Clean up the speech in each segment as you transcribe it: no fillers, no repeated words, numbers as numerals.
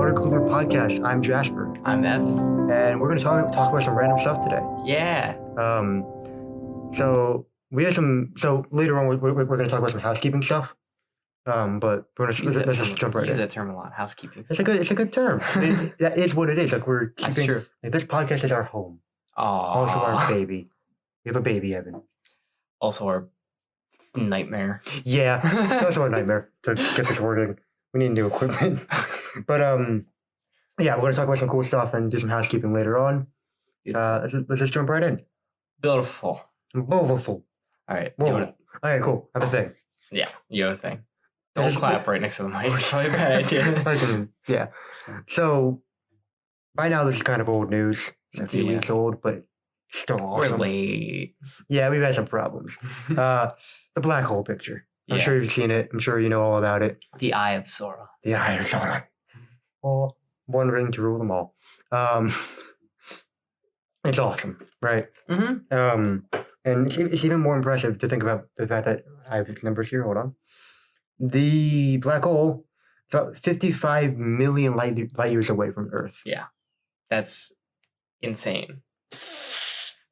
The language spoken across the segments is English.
Water Cooler Podcast. I'm Jasper, I'm Evan. and we're going to talk about some random stuff today. Yeah. So we have some. So later on, we're going to talk about some housekeeping stuff. But let's just jump right in. Use that term a lot. Housekeeping. It's a good term. That is what it is. Like we're keeping. That's true. Like this podcast is our home. Also our baby. We have a baby, Evan. Also our nightmare. Yeah, also our nightmare to get this working. We need new equipment. But yeah, we're gonna talk about some cool stuff and do some housekeeping later on. Let's just jump right in. Beautiful. All right. All right, cool. I have a thing. Yeah, you have a thing. Don't clap right next to the mic. It's probably a bad idea. Yeah. So by now this is kind of old news. It's a few weeks old, but still awesome. We're late. Yeah, we've had some problems. The black hole picture. I'm sure you've seen it. I'm sure you know all about it. The Eye of Sauron. The Eye of Sauron. All one ring to rule them all. It's awesome, right? Mm-hmm. And it's even more impressive to think about the fact that I have numbers here. Hold on. The black hole is about 55 million light years away from Earth. Yeah, that's insane.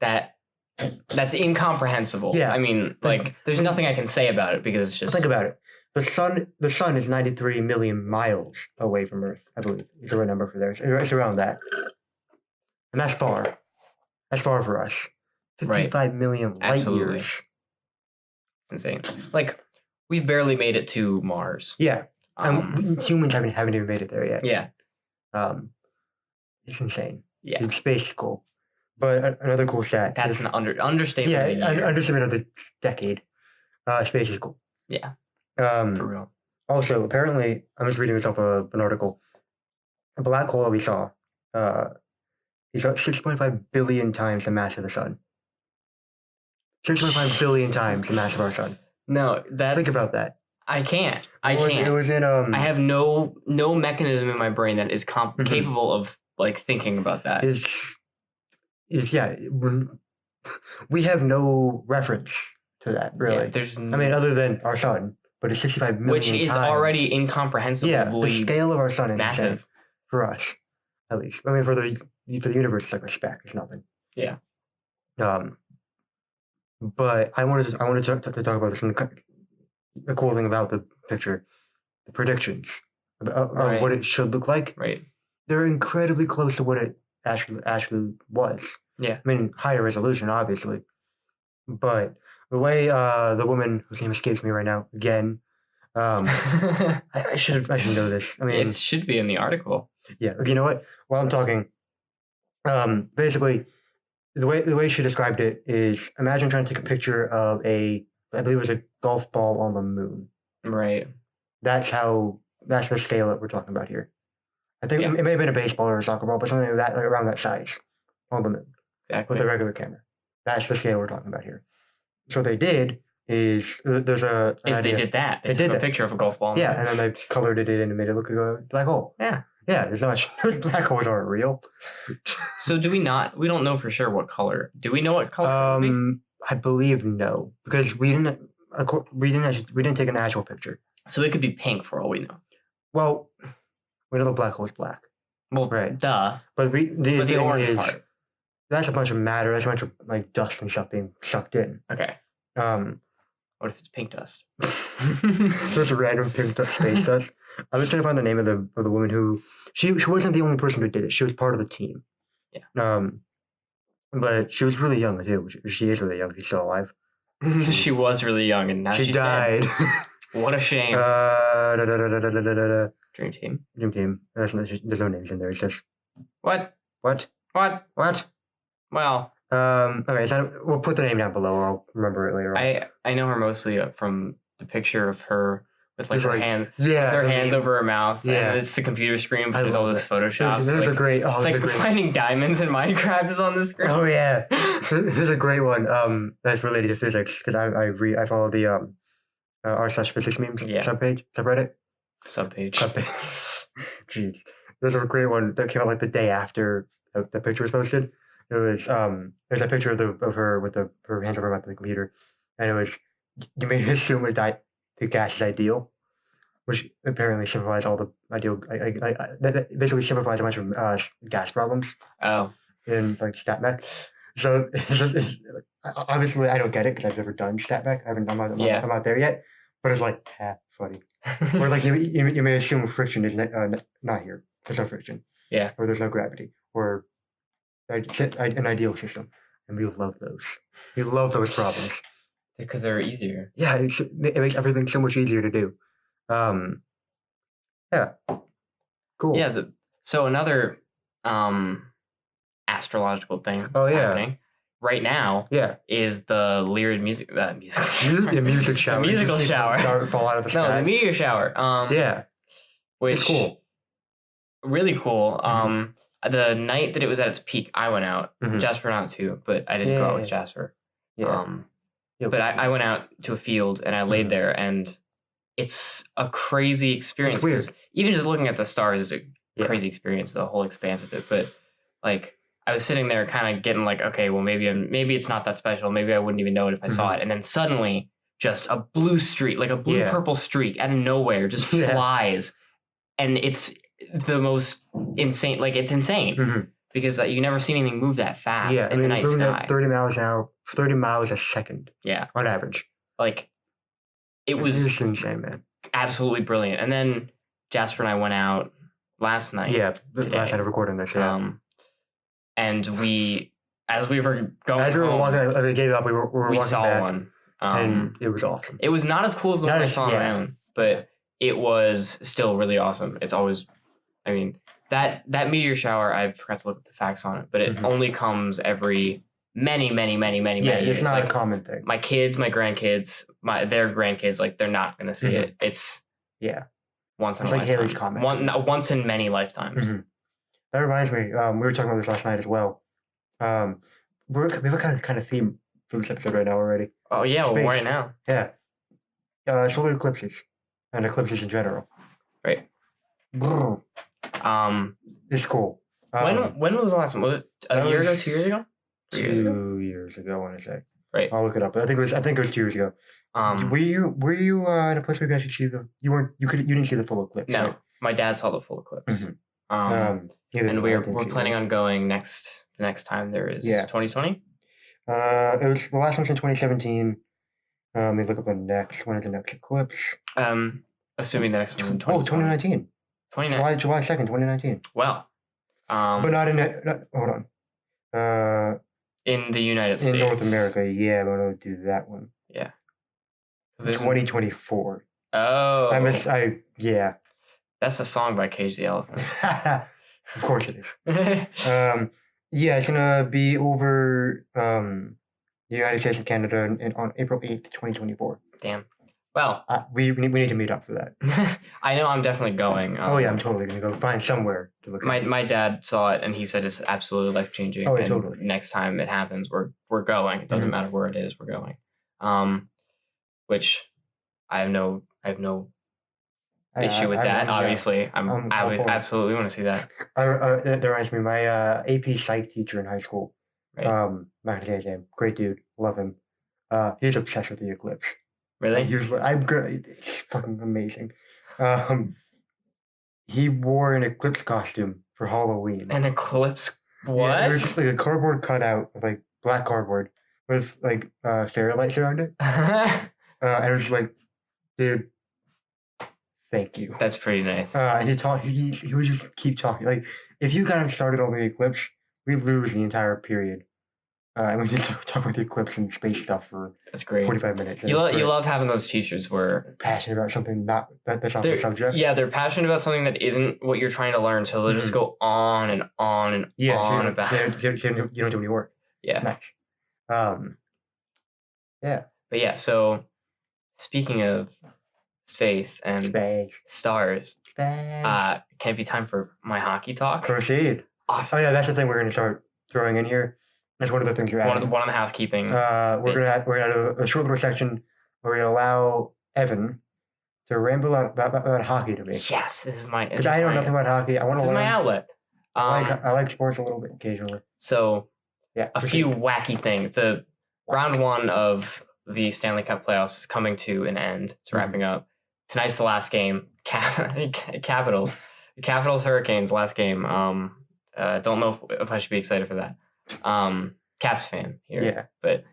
That's incomprehensible. Yeah. I mean, like, there's nothing I can say about it because it's just... Think about it. The sun is 93 million miles away from Earth, I believe. Is the right number for there. It's around that. And that's far. That's far for us. 55 million light years. It's insane. Like, we've barely made it to Mars. Yeah. And humans haven't even made it there yet. Yeah. It's insane. Yeah. Dude, space is cool. But another cool stat. That's an understatement. Yeah, understatement of the decade. Space is cool. Yeah. For real. Also, apparently, I was reading this off an article. A black hole that we saw is 6.5 billion times the mass of the sun. 6.5 billion times the mass of our sun. No, that's... Think about that. I can't. It was in... I have no mechanism in my brain that is capable of, like, thinking about that. We have no reference to that, really. Yeah, other than our sun, but it's 65 million which is times. Already incomprehensibly Yeah, the scale of our sun is massive. Insane for us, at least. I mean, for the universe, it's like a speck. It's nothing. Yeah. But I wanted to talk about this. And the cool thing about the picture, the predictions of what it should look like. Right. They're incredibly close to what it actually was. Yeah. I mean, higher resolution, obviously. But the way the woman whose name escapes me right now, again, I should know this. I mean, it should be in the article. Yeah. You know what? While I'm talking, basically, the way she described it is: imagine trying to take a picture of I believe it was a golf ball on the moon. Right. That's the scale that we're talking about here. I think it may have been a baseball or a soccer ball, but something like that, like around that size, on the moon. Exactly. With a regular camera. That's the scale we're talking about here. So what they did is they did that. They took a picture of a golf ball. Yeah, and then they colored it in and made it look like a black hole. Yeah. Yeah, those black holes aren't real. So we don't know for sure what color. Do we know what color it would be? I believe no, because we didn't take an actual picture. So it could be pink for all we know. Well, we know the black hole is black. Well, right. Duh. But the orange part. That's a bunch of matter. That's a bunch of like dust and stuff being sucked in. Okay. What if it's pink dust? There's a random pink space dust. I was trying to find the name of the woman who she wasn't the only person who did it. She was part of the team. Yeah. But she was really young too. She is really young. She's still alive. She was really young and now she died. What a shame. Dream Team. Dream Team. There's no names in there. It's just What? Well. Okay, so we'll put the name down below. I'll remember it later on. I know her mostly from the picture of her with like her hands, hands over her mouth. Yeah, and it's the computer screen, but there's all this Photoshop. There's a great. It's like finding diamonds in Minecraft is on the screen. Oh yeah, there's a great one. That's related to physics because I follow the r/physics memes subreddit. Jeez, there's a great one that came out like the day after the picture was posted. It was there's a picture of her with her hands over her mouth on the computer, and it was you may assume the gas is ideal. which apparently simplifies all the ideal. That basically simplifies a bunch of gas problems Oh, in like StatMech. So obviously I don't get it because I've never done StatMech. I'm not there yet. But it's like funny. Or like you may assume friction is not here. There's no friction. Yeah. Or there's no gravity. Or an ideal system. And we love those. We love those problems. Because they're easier. Yeah, it makes everything so much easier to do. Yeah. Cool. Yeah. So another astrological thing Oh, that's yeah. happening right now Yeah. is the Lyrid music The music shower. The musical shower. Fall out of the sky. No, the meteor shower. Yeah. Which it's cool. Really cool. The night that it was at its peak, I went out. Jasper went out too, but I didn't go out with Jasper. Yeah. But I went out to a field and I laid there, and it's a crazy experience. It's weird. Even just looking at the stars is a crazy experience, the whole expanse of it. But like, I was sitting there kind of getting like, okay, well, maybe it's not that special. Maybe I wouldn't even know it if I saw it. And then suddenly just a blue streak, like a blue purple streak out of nowhere just flies. And it's the most insane, like it's insane because you never seen anything move that fast in the night sky. 30 miles an hour, 30 miles a second. Yeah. On average. Like it was insane, man. Absolutely brilliant. And then Jasper and I went out last night. Yeah. Last night of recording this. Yeah. And as we were going as we were walking, we gave up. We walking saw back, one. And it was awesome. It was not as cool as the one I saw on my own, but it was still really awesome. It's always, I mean, that meteor shower, I forgot to look at the facts on it, but it only comes every many years. It's not like, a common thing. My kids, my grandkids, their grandkids, like they're not going to see it. It's once in a lifetime. Haley's Comet. Once in many lifetimes. That reminds me, we were talking about this last night as well. We have a kind of theme for this episode right now already. Oh yeah, well, right now. Yeah. Solar eclipses and eclipses in general. Right. It's cool. When was the last one? Was it a year ago? 2 years ago? 2 years ago, I want to say. Right. I'll look it up. I think it was 2 years ago. Were you in a place where you guys could see you didn't see the full eclipse? No, right? My dad saw the full eclipse. And we're planning on going the next time there is 2020. It was the last one's in 2017. Let me look up the next. When is the next eclipse? Assuming the next one's in 2019. 2019. July 2nd, 2019. Well. But not in hold on. In the United States. In North America, yeah, I'm gonna do that one. Yeah. 2024. Oh. Yeah. That's a song by Cage the Elephant. Of course it is. It's gonna be over the United States and Canada on April 8th, 2024. Damn. Well, we need to meet up for that. I know I'm definitely going. I'm totally gonna go find somewhere to look at. My dad saw it and he said it's absolutely life changing. Oh, yeah, totally. Next time it happens, we're going. It doesn't matter where it is, we're going. Which I have no issue with that. Obviously, I absolutely want to see that. That reminds me, my AP Psych teacher in high school. Right. Not gonna say his name. Great dude, love him. He's obsessed with the eclipse. Really? He was like, he's fucking amazing. He wore an eclipse costume for Halloween. An eclipse? What? Yeah, it was like a cardboard cutout of like black cardboard with like fairy lights around it. And it was like, dude, thank you. That's pretty nice. And he would just keep talking. Like, if you got him started on the eclipse, we lose the entire period. And we just talk about the eclipse and space stuff for that's great. 45 minutes. You love having those teachers where passionate about something that's not the subject. Yeah, they're passionate about something that isn't what you're trying to learn, so they'll just go on and on and on about. You don't do any work. Yeah, it's nice. Yeah. But yeah, so speaking of space and stars, can it be time for my hockey talk? Proceed. Awesome. Oh yeah, that's the thing we're going to start throwing in here. That's one of the things you're adding. One of the housekeeping. We're gonna have a short little section where we allow Evan to ramble about hockey to me. Yes, this is my. Because I know nothing about hockey. I want to learn. This is my outlet. I like sports a little bit occasionally. So yeah, a few wacky things. The round one of the Stanley Cup playoffs is coming to an end. It's wrapping up. tonight's the last game. Capitals. Capitals Hurricanes last game. Don't know if I should be excited for that. Caps fan here. Yeah. But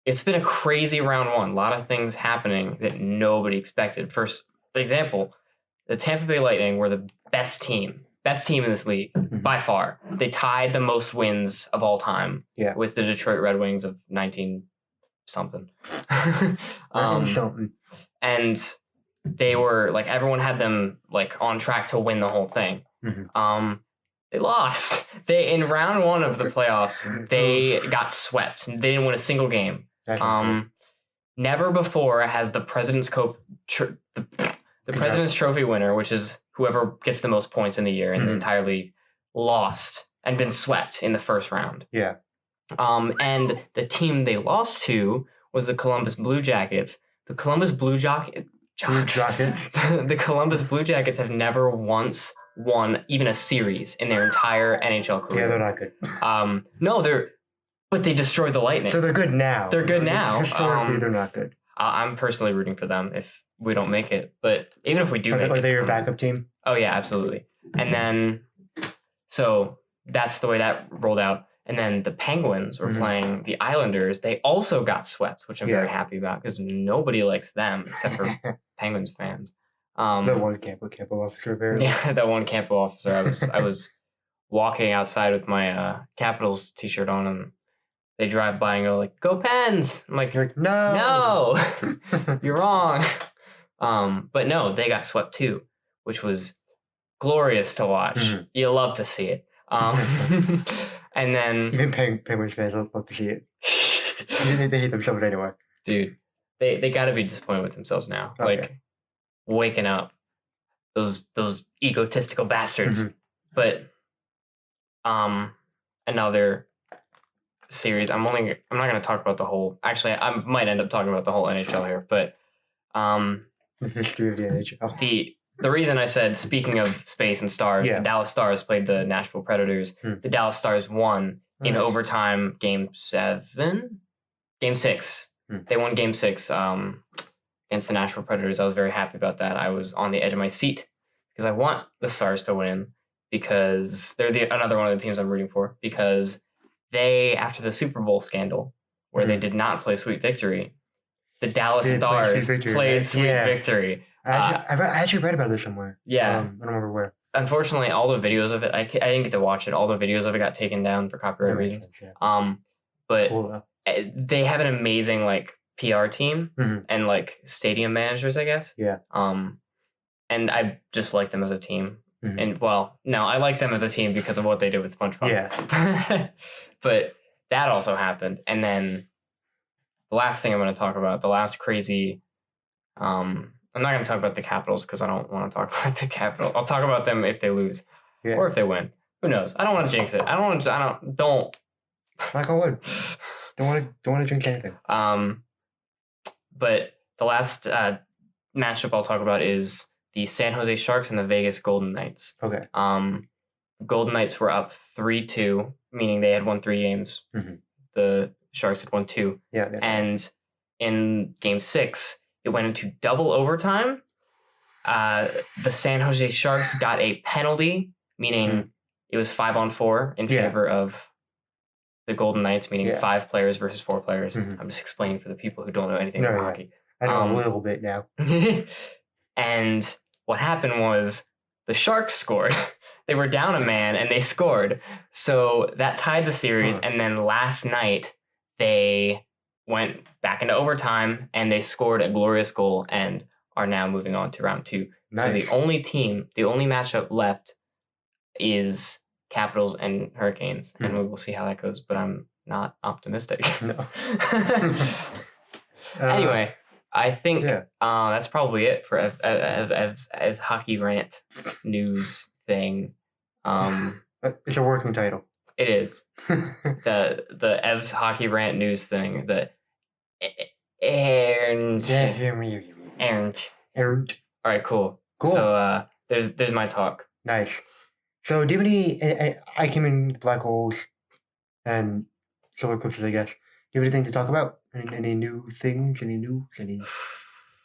it's been a crazy round one. A lot of things happening that nobody expected. First example, the Tampa Bay Lightning were the best team in this league by far. They tied the most wins of all time with the Detroit Red Wings of 19 something. And they were like, everyone had them like on track to win the whole thing. They lost. In round one of the playoffs, they got swept. They didn't win a single game. Never before has the President's President's Trophy winner, which is whoever gets the most points in the year in the entire league, lost and been swept in the first round. Yeah. And the team they lost to was the Columbus Blue Jackets. The Columbus Blue Jackets. The Columbus Blue Jackets have never once won even a series in their entire NHL career. Yeah, they're not good. No, but they destroyed the Lightning. So they're good now. They're good now. Historically, they're not good. I'm personally rooting for them if we don't make it. But even if we do make it. Are they your backup team? Oh, yeah, absolutely. And then, so that's the way that rolled out. And then the Penguins were playing the Islanders. They also got swept, which I'm very happy about because nobody likes them except for Penguins fans. The one Campo officer there. Yeah, that one Campo officer. I was walking outside with my Capitals t-shirt on, and they drive by and go like, "Go Pens!" I'm like, no, you're wrong. But no, they got swept too, which was glorious to watch. You love to see it. And then even Penguins fans love to see it. They hate themselves anyway. Dude, they got to be disappointed with themselves now. Okay. Like waking up, those egotistical bastards. But another series. I'm not going to talk about the whole. Actually, I might end up talking about the whole NHL here. But the history of the NHL. The reason I said, speaking of space and stars, the Dallas Stars played the Nashville Predators. The Dallas Stars won in overtime game 6. They won game 6 against the Nashville Predators. I was very happy about that. I was on the edge of my seat because I want the Stars to win because they're another one of the teams I'm rooting for because they, after the Super Bowl scandal where they did not play Sweet Victory, the Dallas Stars played Sweet Victory. I actually read about this somewhere. Yeah. I don't remember where. Unfortunately, all the videos of it, I didn't get to watch it. All the videos of it got taken down for copyright reasons. But cool, they have an amazing like PR team and like stadium managers, I guess. Yeah. And I just like them as a team. And well, no, I like them as a team because of what they did with SpongeBob. Yeah. But that also happened. And then the last thing I'm going to talk about, the last crazy, I'm not going to talk about the Capitals because I don't want to talk about the Capitals. I'll talk about them if they lose or if they win. Who knows? I don't want to jinx it. Don't. Knock on wood. Don't want to jinx anything. But the last matchup I'll talk about is the San Jose Sharks and the Vegas Golden Knights. Okay. Golden Knights were up 3-2, meaning they had won 3 games. The Sharks had won 2. Yeah. And in game 6, it went into double overtime. The San Jose Sharks got a penalty, meaning it was 5-on-4 in favor of the Golden Knights, meaning 5 players versus 4 players. I'm just explaining for the people who don't know anything about hockey. I know a little bit now. And what happened was the Sharks scored. They were down a man and they scored. So that tied the series. And then last night they went back into overtime and they scored a glorious goal and are now moving on to round 2. Nice. So the only matchup left is Capitals and Hurricanes, and we will see how that goes, but I'm not optimistic. No. Anyway, I think that's probably it for Ev's hockey rant news thing. It's a working title. It is. the Ev's hockey rant news thing. All right, cool. So there's my talk. Nice. So do you have any? I came in with black holes and solar eclipses, I guess. Do you have anything to talk about? Any new things? Any news?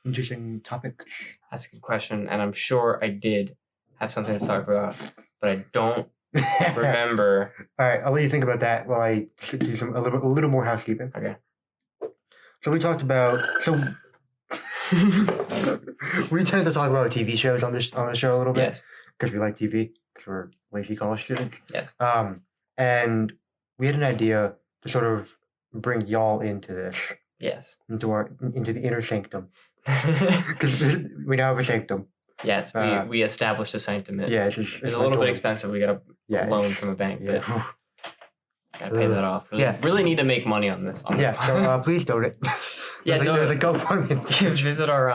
interesting topics? That's a good question, and I'm sure I did have something to talk about, but I don't remember. All right, I'll let you think about that while I do a little more housekeeping. Okay. So we talked about we tend to talk about TV shows on the show a little bit. Yes. Because we like TV, because we're lazy college students. Yes. And we had an idea to sort of bring y'all into this. Yes. Into the inner sanctum. Because we now have a sanctum. Yes, we established a sanctum. Yeah, it's a little bit expensive. We got a loan from a bank, but gotta pay that off. Really need to make money on this. So please donate. There's a GoFundMe. Visit our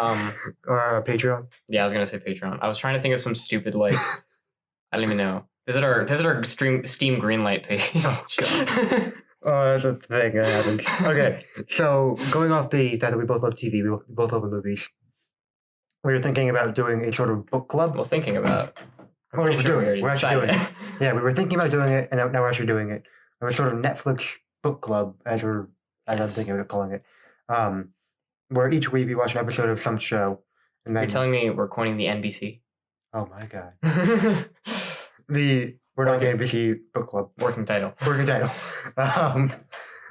Patreon. Yeah, I was gonna say Patreon. I was trying to think of some stupid I don't even know. Visit our Steam Greenlight page. Oh god. Oh, that's a thing that happens. Okay, so going off the fact that we both love TV, we both love movies. We were thinking about doing a sort of book club. Well, thinking about. We're actually doing it. Yeah, we were thinking about doing it, and now we're actually doing it. It was sort of Netflix book club, as I'm thinking of calling it, where each week we watch an episode of some show. And then, you're telling me we're coining the NBC? Oh my god. We're not the NBC book club. Working title.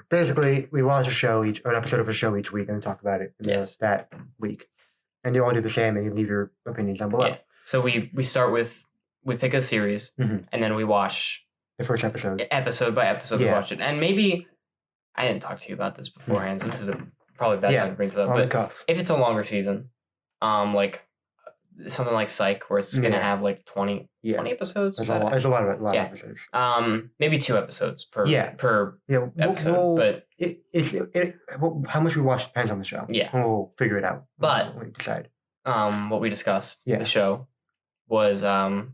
Basically, we watch an episode of a show each week and talk about it that week. And you all do the same, and you leave your opinions down below. Yeah. So we start with, we pick a series, and then we watch the first episode. Episode by episode, we watch it. And maybe, I didn't talk to you about this beforehand, so this is probably a bad time to bring this up. But if it's a longer season, something like Psych, where it's going to have 20 episodes. There's a lot of episodes. Maybe 2 episodes per episode. But how much we watch depends on the show. Yeah. We'll figure it out. But when we decide. What we discussed, the show, was The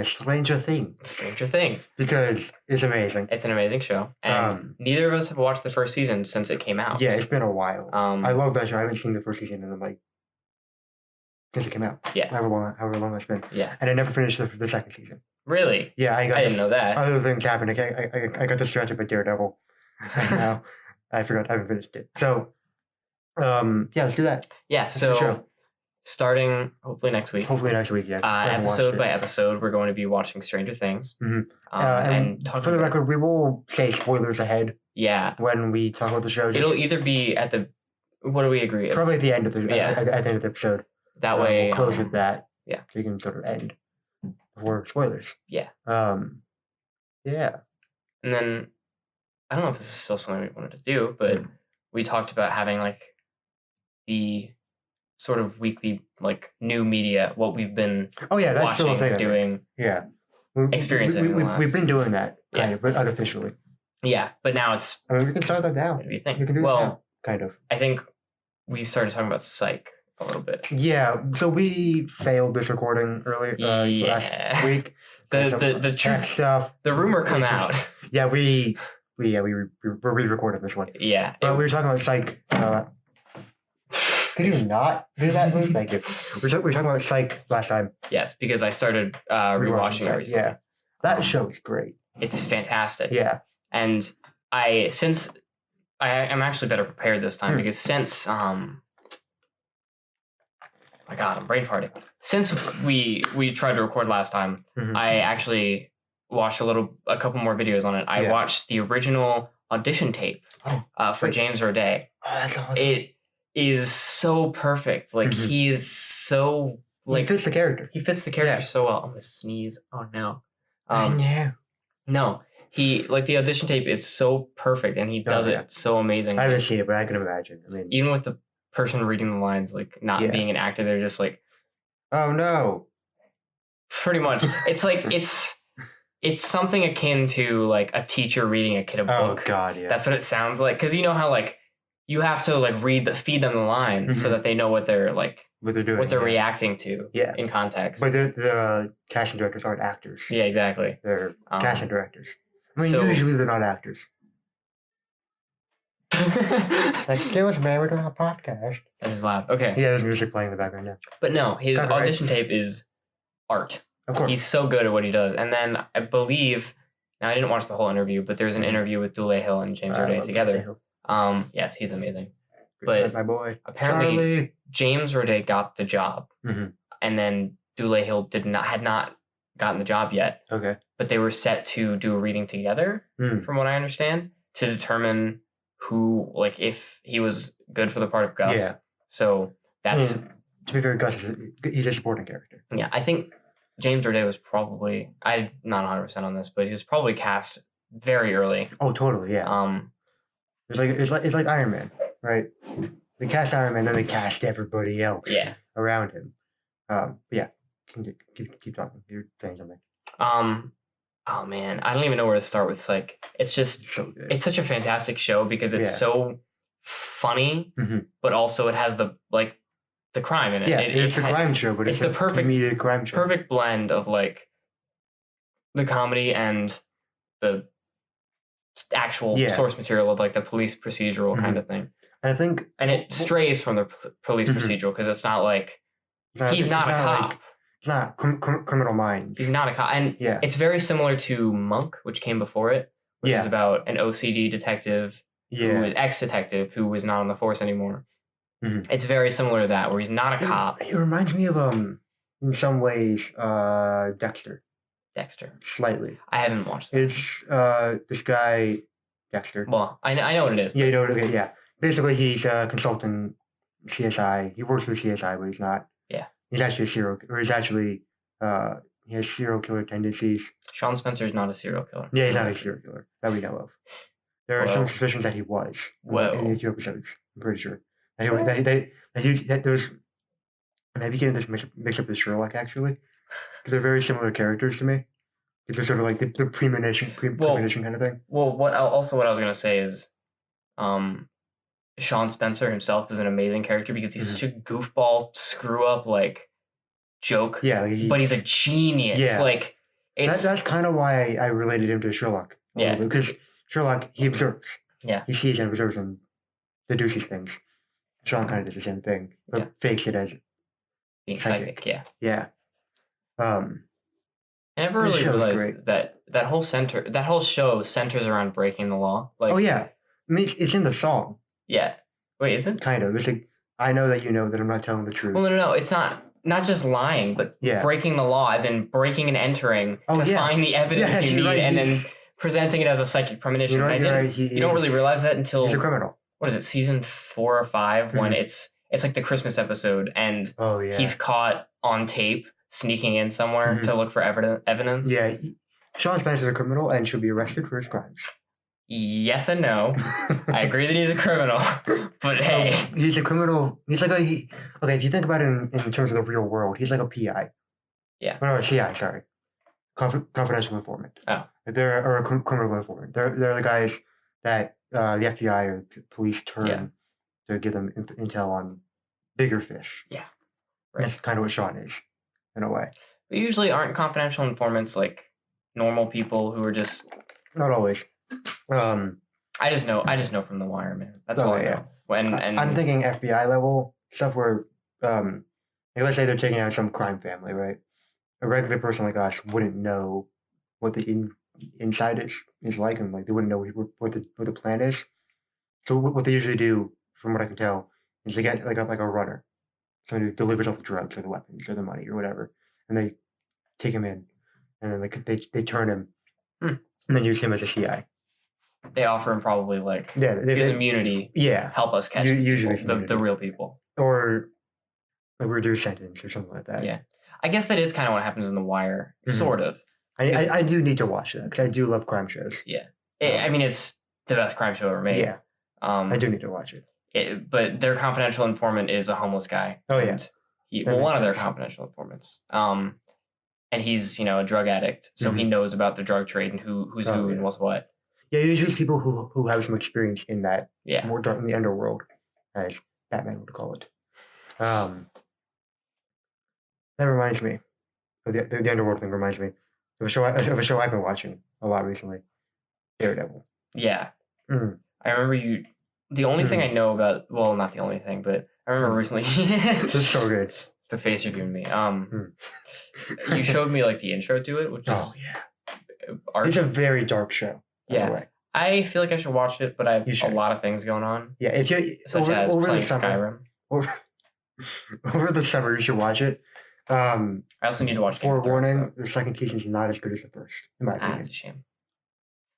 Stranger Things. Stranger Things. Because it's amazing. It's an amazing show. And neither of us have watched the first season since it came out. Yeah, it's been a while. I love that show. I haven't seen the first season in since it came out. Yeah. However long it's been. Yeah. And I never finished the second season. Really? Yeah, I didn't know that. Other things happened. I got distracted by Daredevil. And now I forgot I haven't finished it. So, let's do that. Yeah, so starting hopefully next week. Yeah. Episode by episode, we're going to be watching Stranger Things. Mm-hmm. And for the record, we will say spoilers ahead. Yeah. When we talk about the show. It'll either be at the, what do we agree? Probably at the end of at the end of the episode. That way. We'll close with that. Yeah. So you can sort of end before spoilers. Yeah. Yeah. And then, I don't know if this is still something we wanted to do, but we talked about having the sort of weekly new media, what we've been that's watching, still a thing, doing, experiencing. We've been doing that kind of, but unofficially. Yeah, but now it's. I mean, we can start that now. What do you think? We can do that now, kind of. I think we started talking about Psych a little bit. Yeah, so we failed this recording earlier last week. The truth stuff. The rumor come out. Yeah, we re-recorded this one. Yeah, but we were talking about Psych. Could you not do that, please? Thank you. We were talking about Psych last time. Yes, because I started rewatching it recently. Yeah, that show is great. It's fantastic. Yeah, and I'm actually better prepared this time because since my God, I'm brain farting. Since we tried to record last time, I actually watched a couple more videos on it. I watched the original audition tape for James Roday. Oh, that's awesome. It is so perfect. He is so he fits the character. He fits the character so well. I'm gonna sneeze. Oh no. No. He the audition tape is so perfect and he does it so amazing. I haven't seen it, but I can imagine. I mean, even with the person reading the lines not being an actor, they're just oh no. Pretty much. It's it's something akin to a teacher reading a kid a book. Oh god, yeah. That's what it sounds like. Because you know how you have to feed them the lines so that they know what they're what they're doing, what they're reacting to in context. But the casting directors aren't actors. Yeah, exactly. They're casting directors. I mean, usually they're not actors. Excuse me, we're doing a podcast. That is loud. Okay. Yeah, there's music playing in the background now. But no, his audition tape is art. Of course. He's so good at what he does. And then I believe, now I didn't watch the whole interview, but there's an interview with Dule Hill and James Roday together. Yes, he's amazing. But my boy. Apparently, James Roday got the job, Mm-hmm. and then Dule Hill had not gotten the job yet. Okay. But they were set to do a reading together, from what I understand, to determine who, like, if he was good for the part of Gus. Yeah. So that's to be fair, Gus he's a supporting character. Yeah, I think James Roday was probably, I'm not 100% on this, but he was probably cast very early. Oh, totally, yeah. It's like Iron Man, right? They cast Iron Man, then they cast everybody else around him. Yeah, keep talking. You're saying something. Oh man, I don't even know where to start with Psych. It's just so good. It's such a fantastic show because it's so funny, but also it has the crime in it. Yeah, it's a crime show, but it's the perfect comedic crime show. Perfect blend of like the comedy and the actual source material of like the police procedural kind of thing. And I think, and it strays from the police procedural because it's not like he's not a cop. It's not Criminal Minds. He's not a cop, and it's very similar to Monk, which came before it, which is about an OCD detective, ex-detective who was not on the force anymore. It's very similar to that, where he's not a cop. It reminds me of in some ways, Dexter. Slightly. I haven't watched that. It's this guy, Dexter. Well, I know what it is. Yeah, you know what it is. Yeah. Basically, he's a consultant CSI. He works for CSI, but he's not. Yeah. He's actually he has serial killer tendencies. Sean Spencer is not a serial killer. Yeah, he's not a serial killer that we know of. There are some suspicions that he was in a few episodes. I'm pretty sure. That there was. And I began to mix up with Sherlock actually, because they're very similar characters to me. Because they're sort of like the premonition kind of thing. Well, what I was gonna say is, Sean Spencer himself is an amazing character because he's such a goofball, screw up joke. Yeah, but he's a genius. Yeah, like that's kind of why I related him to Sherlock. Yeah, because Sherlock, he observes. Yeah, he sees and observes and deduces things. Sean kind of does the same thing, but fakes it as being psychic. Yeah. I never really realized that whole show centers around breaking the law. Like, oh yeah, I mean, it's in the song. Yeah. Wait, is it? Kind of. It's like, I know that you know that I'm not telling the truth. Well, no. It's not just lying, but breaking the law, as in breaking and entering to find the evidence you need, and then presenting it as a psychic premonition. You don't really realize that until he's a criminal. What is it, season 4 or 5, when it's like the Christmas episode, and he's caught on tape sneaking in somewhere to look for evidence. Yeah, Sean Spencer is a criminal and should be arrested for his crimes. Yes and no. I agree that he's a criminal, but hey, he's a criminal. He's like okay. If you think about it in terms of the real world, he's like a PI. Yeah. No, CI. Sorry, confidential informant. Oh, they're a criminal informant. They're the guys that the FBI or police turn to give them intel on bigger fish. Yeah, right. That's kind of what Sean is, in a way. But usually, aren't confidential informants like normal people who are just not always. I just know from The Wire, man. That's all I know. And I'm thinking FBI level stuff where, let's say they're taking out some crime family, right? A regular person like us wouldn't know what the inside is like, and like they wouldn't know what the plan is. So what they usually do, from what I can tell, is they get like a runner, someone who delivers all the drugs or the weapons or the money or whatever, and they take him in, and then they turn him, and then use him as a CI. They offer him probably his immunity. Yeah, help us catch the real people, or a reduced sentence or something like that. Yeah, I guess that is kind of what happens in The Wire, sort of. I do need to watch that because I do love crime shows. Yeah, I mean it's the best crime show ever made. Yeah, I do need to watch it. But their confidential informant is a homeless guy. Oh yeah, one of their confidential informants. And he's a drug addict, so he knows about the drug trade and who's who and what's what. Yeah, usually people who have some experience in that, more dark in the underworld, as Batman would call it. That reminds me, the underworld thing reminds me of a show I've been watching a lot recently, Daredevil. Yeah, I remember the only thing I know about, well, not the only thing, but I remember recently. It's so good. The face you're giving me. You showed me the intro to it, which is it's a very dark show. Yeah, I feel like I should watch it, but I have a lot of things going on. Yeah, if you such as playing Skyrim. Over the summer, you should watch it. I also need to watch Game of Thrones, Forewarning: though. the second season's not as good as the first, in my opinion. That's a shame.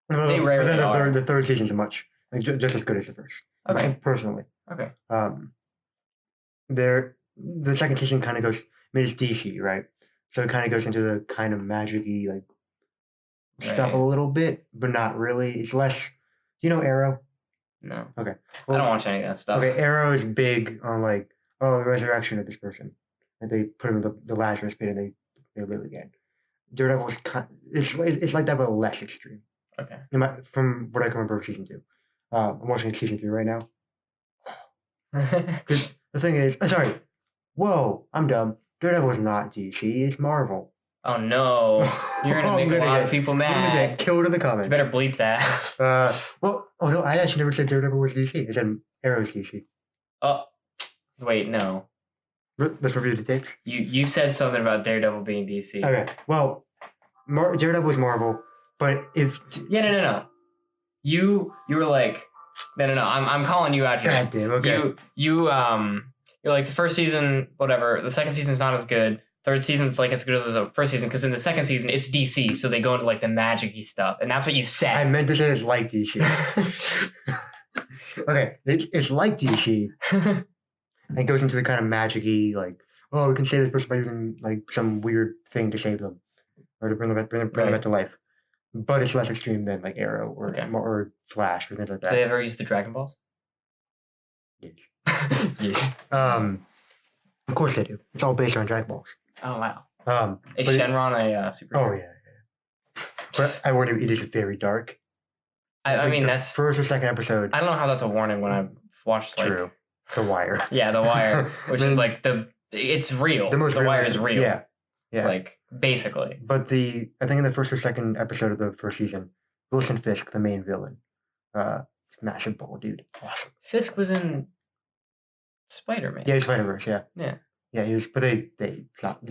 No, They but rarely then are. the third season's just as good as the first. Okay. Personally. Okay. The second season kind of goes. I mean, it's DC, right? So it kind of goes into the kind of magic-y like stuff a Right. little bit, but not really. It's less. You know, Arrow. No. Okay. I don't watch any of that stuff. Okay, Arrow is big on like, oh, the resurrection of this person, and they put him in the Lazarus pit and they live again. Daredevil is it's like that, but less extreme. Okay. From what I can remember of season 2. I'm watching season 3 right now. Because the thing is, sorry, whoa, I'm dumb. Daredevil is not DC, it's Marvel. Oh no, you're gonna make a lot of people I'm gonna get mad. killed in the You comments. better bleep that. Well, no, I actually never said Daredevil was DC. I said Arrow's DC. Oh, wait, no. Let's review the tapes. You said something about Daredevil being DC. Okay, well, Daredevil was Marvel, but if Yeah, no. You were like, no. I'm calling you out here. God damn, okay. You're like the first season, whatever. The second season's not as good. Third season's like as good as the first season because in the second season it's DC, so they go into like the magic-y stuff, and that's what you said. I meant to say it's like DC. Okay, it's like DC. And it goes into the kind of magic-y, like, oh, we can save this person by using like some weird thing to save them or to bring them back to life. But it's less extreme than like Arrow or Flash or things like that. Do they ever use the Dragon Balls? Yes. Yes. Of course they do. It's all based on Dragon Balls. Oh wow. Is but Shenron a superhero? Oh yeah. But I warn you, it is very dark. I mean, the that's first or second episode. I don't know how that's a warning when I've watched like True. The Wire. Yeah, The Wire, which is like it's real. The most Wire is real. Yeah. Like basically. But I think in the first or second episode of the first season, Wilson Fisk, the main villain, massive ball dude, awesome. Fisk was in Spider-Man. Yeah, he's Spider-Verse. Yeah. Yeah. Yeah, he was, but he's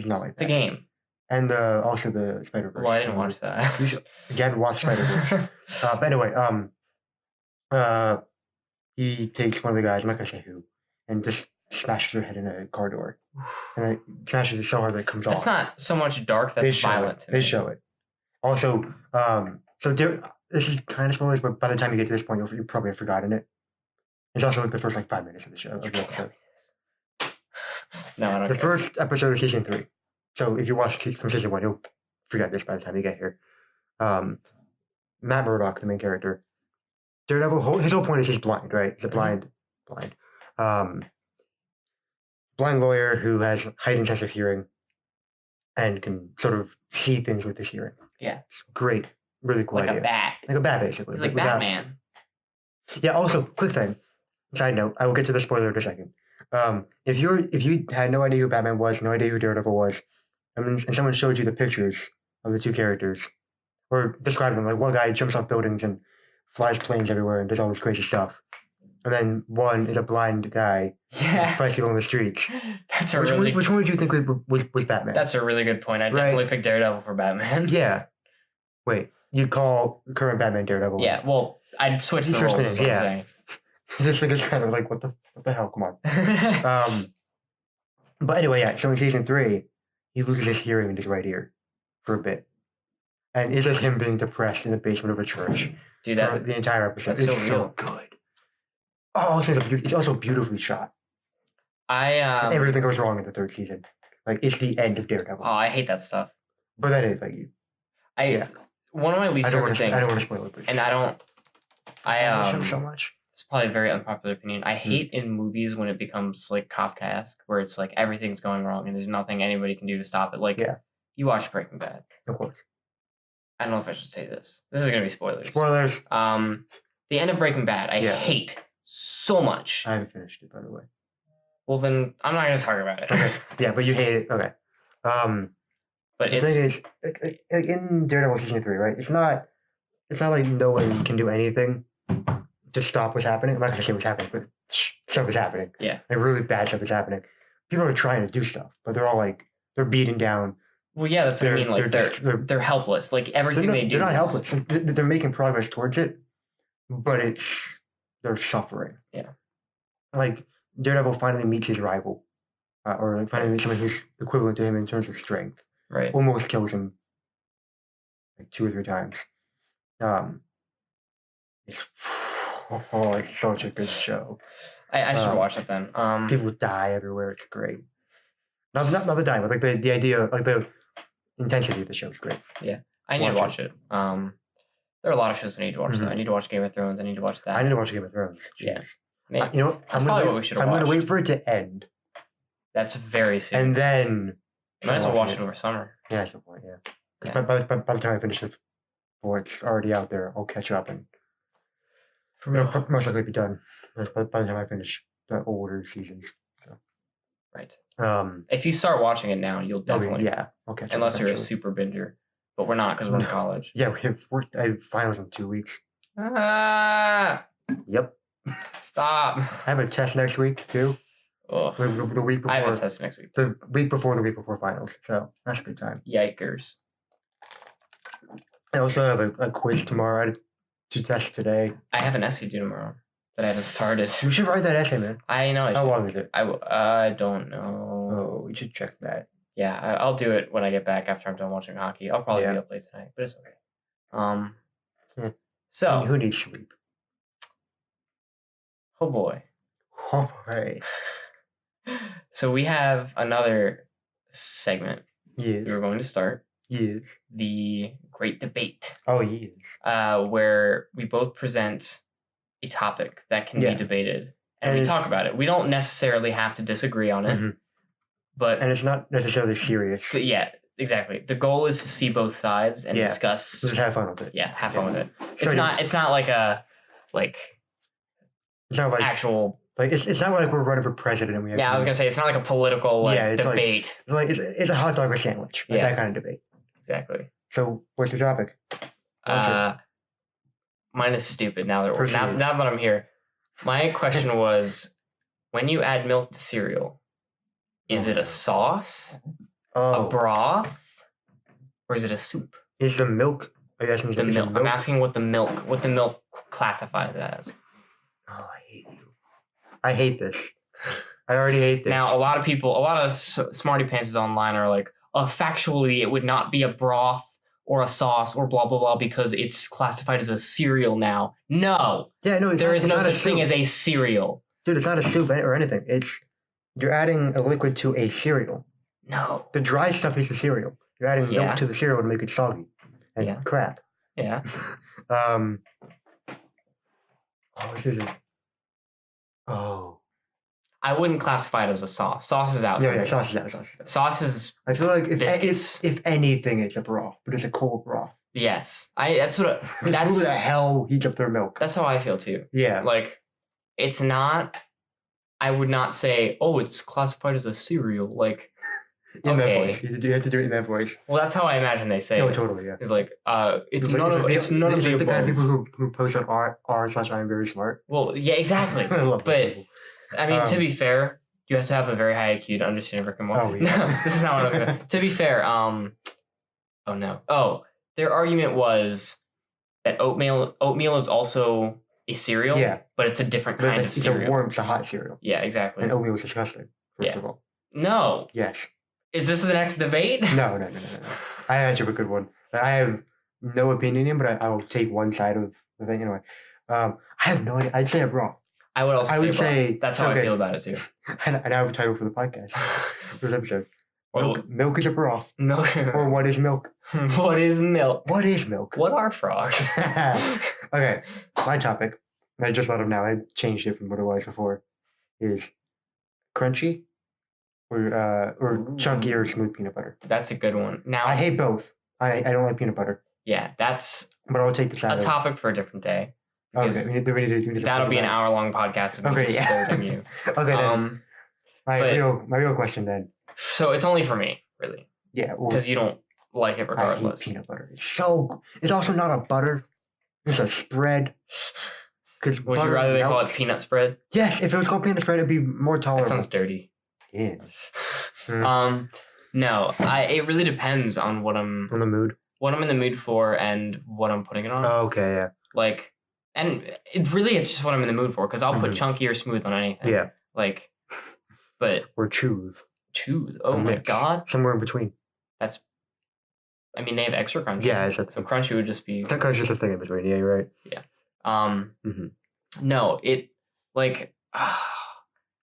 not like that. The game. And also the Spider-Verse. Well, I didn't watch that. You should again watch Spider-Verse. But anyway, he takes one of the guys, I'm not gonna say who, and just smashes their head in a car door, and it smashes it so hard that it comes off. That's not so much dark. That's violent. They show it. Also, this is kind of spoilers, but by the time you get to this point, you probably have forgotten it. It's also like the first 5 minutes of the show. Of the episode. No, I don't. The first episode of season 3. So if you watch from season 1, you'll forget this by the time you get here. Matt Murdock, the main character, Daredevil. His whole point is he's blind, right? He's a blind lawyer who has heightened sense of hearing and can sort of see things with his hearing. Yeah, it's great, really cool like idea. Like a bat, basically. He's like Batman. Yeah. Also, quick thing. Side note: I will get to the spoiler in a second. If you had no idea who Batman was, no idea who Daredevil was, and someone showed you the pictures of the two characters, or described them, like one guy jumps off buildings and flies planes everywhere and does all this crazy stuff, and then one is a blind guy who fights people in the streets. That's which one would you think was Batman? That's a really good point. I definitely picked Daredevil for Batman. Yeah. Wait, you call current Batman Daredevil? Yeah. Well, I'd switch the roles. Yeah. This thing is kind of like what the hell? Come on. But anyway, yeah. So in season 3, he loses his hearing in his right ear for a bit, and it's just him being depressed in the basement of a church. Dude, that the entire episode. It's so good. Oh, it's also beautifully shot. Everything goes wrong in the 3rd season. Like it's the end of Daredevil. Oh, I hate that stuff. But that is like one of my least favorite things. I don't want to spoil it, please. And I don't. I show so much. It's probably a very unpopular opinion. I hate in movies when it becomes like Kafkaesque, where it's like everything's going wrong and there's nothing anybody can do to stop it. Like, you watch Breaking Bad. Of course. I don't know if I should say this. This is gonna be spoilers. Spoilers. The end of Breaking Bad, I hate so much. I haven't finished it, by the way. Well, then I'm not gonna talk about it. Okay. Yeah, but you hate it. Okay. But the thing is, like in Daredevil season 3, right? It's not like no one can do anything to stop what's happening. I'm not gonna say what's happening, but stuff is happening. Yeah. Like really bad stuff is happening. People are trying to do stuff, but they're all like they're beaten down. Well, yeah, that's what I mean. Like they're helpless. Like everything they do. They're not helpless. They're making progress towards it, but they're suffering. Yeah. Like Daredevil finally meets his rival, or like finding someone who's equivalent to him in terms of strength. Right. Almost kills him like 2 or 3 times. It's, it's such a good show. I should watch it then. People die everywhere. It's great. Not the dying, but like the idea, like the intensity of the show is great. Yeah, I need to watch it. There are a lot of shows I need to watch. So I need to watch Game of Thrones. I need to watch that. I need to watch Game of Thrones. Jeez. Yeah. You know what? That's probably what we should have watched. I'm going to wait for it to end. That's very soon. And then... Might as well watch it over summer. Yeah, that's the point, yeah. By the time I finish it, before it's already out there, I'll catch up and it'll most likely be done by the time I finish the older seasons. So. Right. If you start watching it now, you'll definitely... I'll catch up. Unless you're a super binder. But we're not because we're in college. Yeah, I have finals in 2 weeks. Yep. Stop. I have a test next week, too. The week before. I have a test next week. The week before finals. So that's a good time. Yikers. I also have a quiz tomorrow. I had 2 tests today. I have an essay due tomorrow that I haven't started. You should write that essay, man. I know. How long is it? I don't know. Oh, we should check that. Yeah, I'll do it when I get back after I'm done watching hockey. I'll probably be up late tonight, but it's okay. So who needs sleep? Oh boy. Oh boy. So we have another segment. Yes. We're going to start. Yes. The Great Debate. Oh yes. Where we both present a topic that can be debated, and we talk about it. We don't necessarily have to disagree on it. And it's not necessarily serious. Yeah, exactly. The goal is to see both sides and discuss. Just have fun with it. Yeah, have fun with it. It's not like a it's not like actual. Like it's not like we're running for president and we. I was gonna say it's not like a political debate. It's a hot dog or sandwich. Like that kind of debate. Exactly. So what's your topic? Mine is stupid. Now that I'm here, my question was: when you add milk to cereal. Is it a sauce, a broth, or is it a soup? Is the milk? Are you asking the milk? I'm asking what the milk classifies as. Oh, I hate you. I hate this. I already hate this. Now, a lot of smarty pants online are like, factually, it would not be a broth or a sauce or blah blah blah because it's classified as a cereal now. No. Yeah, no. There is no such thing as a cereal. Dude, it's not a soup or anything. You're adding a liquid to a cereal. No. The dry stuff is the cereal. You're adding milk to the cereal to make it soggy and crap. Yeah. This isn't. Oh. I wouldn't classify it as a sauce. Sauce is out. Yeah, sauce is out. Sauce is. I feel like if anything, it's a broth, but it's a cold broth. Yes, that's what. Who the hell heats up their milk? That's how I feel too. Yeah. Like, it's not. I would not say, it's classified as a cereal. Like, in that voice, you have to do it in that voice. Well, that's how I imagine they say. No, it. totally, yeah. It's like, it's none of the kind of people who post on r/I'm very smart. Well, yeah, exactly. I love but I mean, to be fair, you have to have a very high IQ to understand Rick and Morty. Oh, yeah. No, this is not what I was going to. To be fair, their argument was that oatmeal is also a cereal, but it's a different kind of cereal. It's a hot cereal. Yeah, exactly. And oatmeal is disgusting, first of all. No. Yes. Is this the next debate? No. I actually have a good one. I have no opinion in, but I will take one side of the thing anyway. I have no idea. I'd say a broth. I would also say that's how I feel about it too. And I have a title for the podcast, for this episode. Well, milk is a broth. Milk. Or what is milk? What is milk? What is milk? What are frogs? Okay, my topic. I just thought of now. I changed it from what it was before. Is crunchy or chunky or smooth peanut butter. That's a good one. Now I hate both. I don't like peanut butter. Yeah, that's. But I'll take the side. A topic for a different day. Okay, we need to that'll be an hour-long podcast of me scolding you. Okay, then. My real question then. So it's only for me, really. Yeah, because you don't like it regardless. I hate peanut butter. It's also not a butter. It's a spread. Would you rather they call it peanut spread? Yes, if it was called peanut spread, it'd be more tolerable. That sounds dirty. Yeah. No, it really depends on what I'm. On the mood. What I'm in the mood for and what I'm putting it on. Oh, okay, yeah. Like, and it's just what I'm in the mood for because I'll put chunky or smooth on anything. Yeah. Like, but. Or choose. 2. Oh A my mix. god. Somewhere in between. That's. I mean, they have extra crunchy. Yeah, so crunchy would just be. That crunchy is a thing in between. Yeah, you're right. Yeah. Mm-hmm. No, it like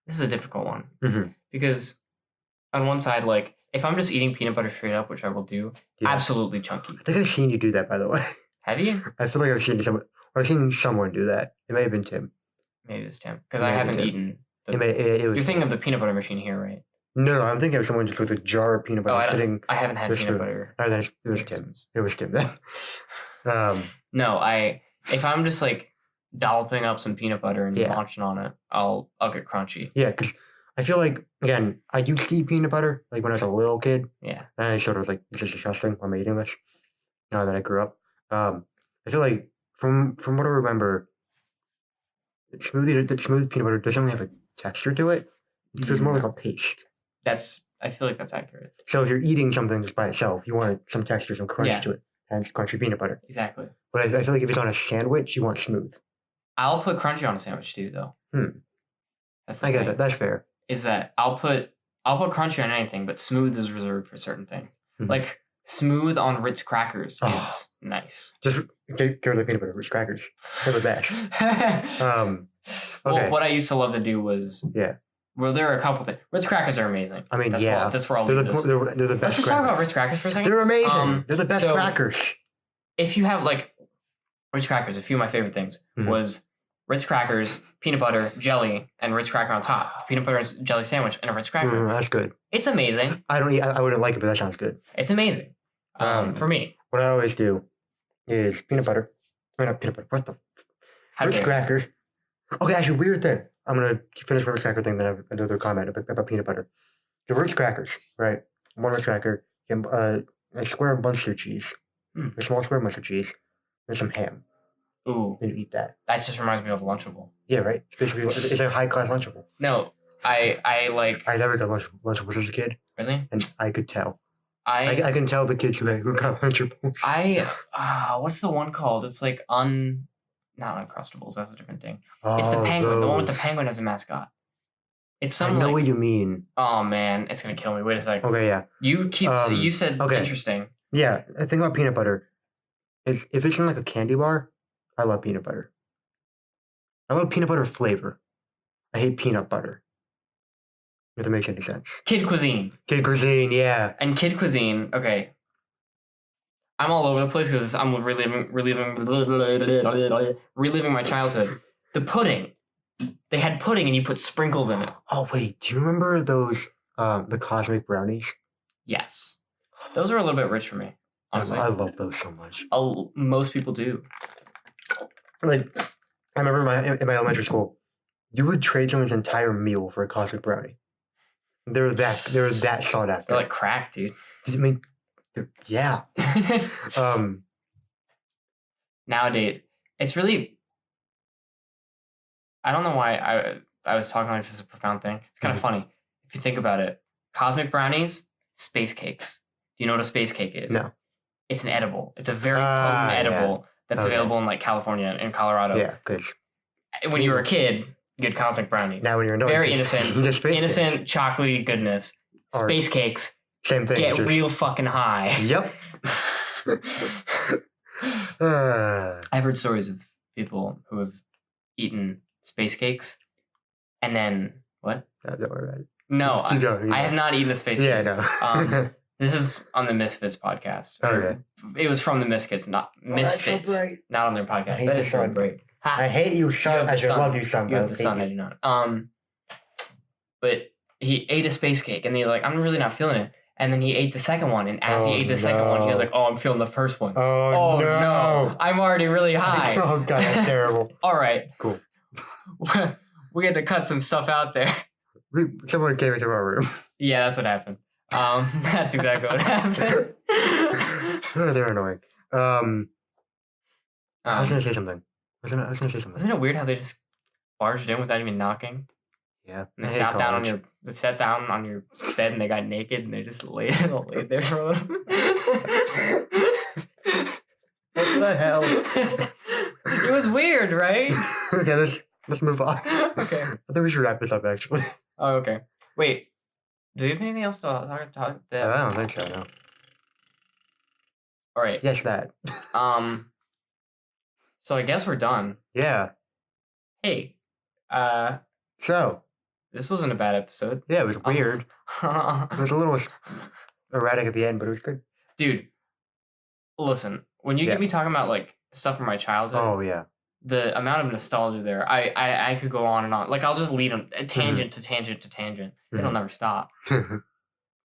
this is a difficult one because on one side, like if I'm just eating peanut butter straight up, which I will do, absolutely chunky. I think I've seen you do that, by the way. Have you? I feel like I've seen someone do that. It may have been Tim. Maybe it was Tim because I haven't eaten. It was. You're thinking of the peanut butter machine here, right? No, I'm thinking of someone just with a jar of peanut butter sitting. I haven't had peanut butter. No, it was Tim. It was Tim then. No, if I'm just like dolloping up some peanut butter and launching on it, I'll get crunchy. Yeah, because I feel like, again, I used to eat peanut butter like when I was a little kid. Yeah. And I sort of was like, this is disgusting. Why am I eating this? Now that I grew up, I feel like from what I remember, smooth peanut butter doesn't really have a texture to it. It feels more like a paste. I feel like that's accurate. So if you're eating something just by itself, you want some texture, some crunch to it, and crunchy peanut butter. Exactly. But I feel like if it's on a sandwich, you want smooth. I'll put crunchy on a sandwich too, though. I get that. That's fair. Is that I'll put crunchy on anything, but smooth is reserved for certain things. Like smooth on Ritz crackers is nice. Just get rid of the peanut butter. Ritz crackers, they're the best. Okay. Well, what I used to love to do was Well, there are a couple things. Ritz crackers are amazing. I mean, that's where I'll leave this. They're the best. Let's just talk about Ritz crackers for a second. They're amazing. They're the best crackers. If you have like Ritz crackers, a few of my favorite things was Ritz crackers, peanut butter, jelly, and Ritz cracker on top. Peanut butter and jelly sandwich and a Ritz cracker. That's good. It's amazing. I wouldn't like it, but that sounds good. It's amazing. For me. What I always do is peanut butter. Not peanut butter. What the? Ritz cracker. Okay, actually, weird thing. I'm gonna finish the Ritz cracker thing. Then I have another comment about peanut butter. The Ritz crackers, right? One Ritz cracker, a square of mustard cheese, a small square of mustard cheese, and some ham. Ooh, and you eat that. That just reminds me of a Lunchable. Yeah, right. It's a high class Lunchable. No, I like. I never got Lunchables as a kid. Really? And I could tell. I can tell the kids who got Lunchables. What's the one called? It's like not Uncrustables. That's a different thing. It's the penguin. The one with the penguin as a mascot. It's some. I know what you mean. Oh man, it's gonna kill me. Wait a second. Okay, yeah. You said interesting. Yeah, I think about peanut butter. If it's in like a candy bar, I love peanut butter. I love peanut butter flavor. I hate peanut butter. If that makes any sense. Kid cuisine. Kid cuisine, yeah. And kid cuisine, okay. I'm all over the place because I'm reliving my childhood. The pudding. They had pudding and you put sprinkles in it. Oh wait, do you remember those the cosmic brownies? Yes. Those are a little bit rich for me. Honestly. I love those so much. Most people do. Like, I remember in my elementary school, you would trade someone's entire meal for a cosmic brownie. They were that sought after. They're like crack, dude. I mean, yeah. Nowadays, it's really. I don't know why I was talking like this is a profound thing. It's kind of funny if you think about it. Cosmic brownies, space cakes. Do you know what a space cake is? No. It's an edible. It's a very potent edible that's available in like California and Colorado. Yeah, good. When you were a kid, you had cosmic brownies. Now when you're an adult, very innocent, chocolatey goodness. Space cakes. Same thing. Get real fucking high. Yep. I've heard stories of people who have eaten space cakes, and then what? Don't worry about it. No, I have not eaten a space cake. Yeah, I know. This is on the Misfits podcast. Okay. It was from the Misfits, not Misfits, so not on their podcast. That is so great. I hate you, son. I love you, son. You have the son. I do not. But he ate a space cake, and they're like, "I'm really not feeling it." And then he ate the second one, and as he ate the second one, he was like, "Oh, I'm feeling the first one. Oh no. I'm already really high." Oh god, that's terrible. All right, cool. We had to cut some stuff out there. Someone came into our room. Yeah, that's what happened. That's exactly what happened. Oh, they're annoying. I was gonna say something. Isn't it weird how they just barged in without even knocking? Yeah. And they sat down on your bed and they got naked and they just laid there for a little bit. What the hell? It was weird, right? Okay, let's move on. Okay. I think we should wrap this up actually. Oh, okay. Wait. Do we have anything else to talk? I don't think so. No. All right. Yes, that. So I guess we're done. Yeah. Hey. So. This wasn't a bad episode. Yeah, it was weird. It was a little erratic at the end, but it was good. Dude, listen. When you get me talking about like stuff from my childhood. Oh yeah. The amount of nostalgia there, I could go on and on. Like I'll just lead them tangent to tangent to tangent. It'll never stop.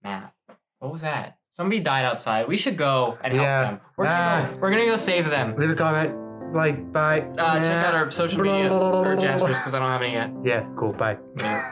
Matt, what was that? Somebody died outside. We should go and help them. We're gonna go save them. Leave a comment. Like, bye. Check out our social media or Jasper's because I don't have any yet. Yeah, cool. Bye. Yeah.